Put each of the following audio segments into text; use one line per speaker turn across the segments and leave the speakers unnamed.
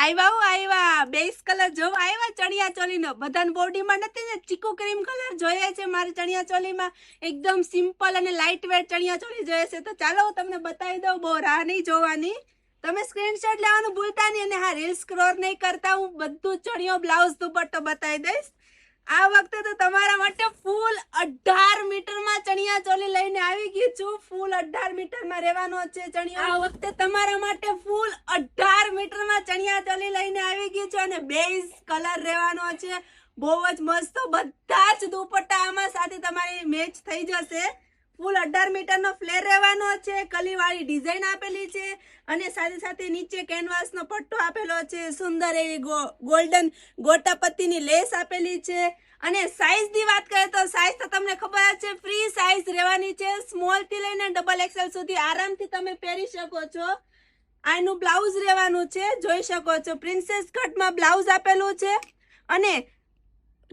આવ્યા 22 કલર જો આવ્યા ચણિયા ચોલીનો બધાને બોડીમાં નથી ને ચીકુ ક્રીમ કલર જોઈએ છે મારી ચણિયા ચોલીમાં એકદમ સિમ્પલ અને લાઇટ વેટ ચણિયા ચોલી જોઈએ છે તો ચાલો હું તમને બતાવી દઉં બહુ રાહ નહીં જોવાની તમે સ્ક્રીનશોટ લેવાનું ભૂલતા નહીં અને હા રીલ સ્ક્રોલ નહીં કરતા હું બધું ચણિયો બ્લાઉઝ દુપટ્ટો બતાવી દઈશ આ વખતે તો તમારા માટે ફૂલ 18 મીટરમાં ચણિયા ચોલી લઈને આવી ગઈ છું ફૂલ 18 મીટરમાં રહેવાનો છે ચણિયો આ વખતે તમારા માટે ફૂલ 18 મીટરમાં ચણિયા ચોલી લઈને આવી ગઈ છું અને બેઝ કલર રહેવાનો છે બહુ જ મસ્ત બધા જ દુપટ્ટા આમાં સાથે તમારી મેચ થઈ જશે ફૂલ 18 મીટરનો ફ્લેર રહેવાનો છે કલીવાળી ડિઝાઇન આપેલી છે અને સાથે સાથે નીચે કેનવાસનો પટ્ટો આપેલો છે સુંદર એવી ગોલ્ડન ગોટાપત્તીની લેસ આપેલી છે અને સાઈઝની વાત કરીએ તો સાઈઝ તો તમને ખબર છે ફ્રી સાઈઝ રહેવાની છે સ્મોલ થી લઈને ડબલ એક્સેલ સુધી આરામથી તમે પહેરી શકો છો આનું બ્લાઉઝ રહેવાનું છે જોઈ શકો છો પ્રિન્સેસ કટમાં બ્લાઉઝ આપેલું છે અને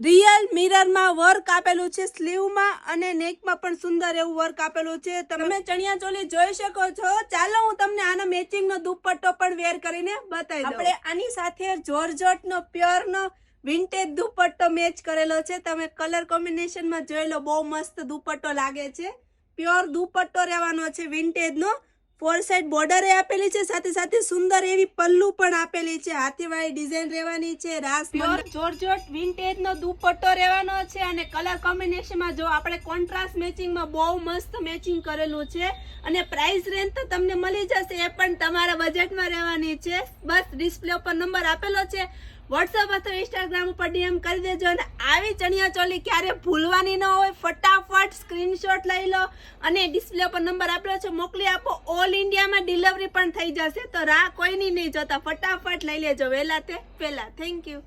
રિયલ મિરરમાં વર્ક આપેલું છે સ્લીવમાં અને નેકમાં પણ સુંદર એવું વર્ક આપેલું છે તમે ચણિયા ચોલી જોઈ શકો છો ચાલો હું તમને આનો મેચિંગનો દુપટ્ટો પણ વેર કરીને બતાવી દઉં આપણે આની સાથે જોર્જટનો પ્યોરનો વિન્ટેજ દુપટ્ટો મેચ કરેલો છે તમે કલર કોમ્બિનેશનમાં જોઈ લો બહુ મસ્ત દુપટ્ટો લાગે છે પ્યોર દુપટ્ટો રહેવાનો છે વિન્ટેજનો 4 સાઈડ બોર્ડર આપેલી છે સાથે સાથે સુંદર એવી પલ્લુ પણ આપેલી છે હાથીવાળી ડિઝાઇન રહેવાની છે રાસ પ્યોર જોર્જટ વિન્ટેજ નો દુપટ્ટો રહેવાનો છે અને કલર કોમ્બિનેશનમાં જો આપણે કોન્ટ્રાસ્ટ મેચિંગમાં બહુ મસ્ત મેચિંગ કરેલું છે અને પ્રાઇસ રેન્જ તો તમને મળી જશે એ પણ તમારા બજેટમાં રહેવાની છે બસ ડિસ્પ્લે ઉપર નંબર આપેલો છે વોટ્સઅપ અથવા ઇન્સ્ટાગ્રામ ઉપર ડીએમ કરી દેજો અને આવી ચણિયા ચોલી ક્યારે ભૂલવાની ન હોય ફટાફટ સ્ક્રીનશોટ લઈ લો અને ડિસ્પ્લે પર નંબર આપેલો છે મોકલી આપો ઓલ ઇન્ડિયામાં ડિલિવરી પણ થઈ જશે તો રાહ કોઈની નહીં જોતા ફટાફટ લઈ લેજો વહેલા તે પહેલા થેન્ક યુ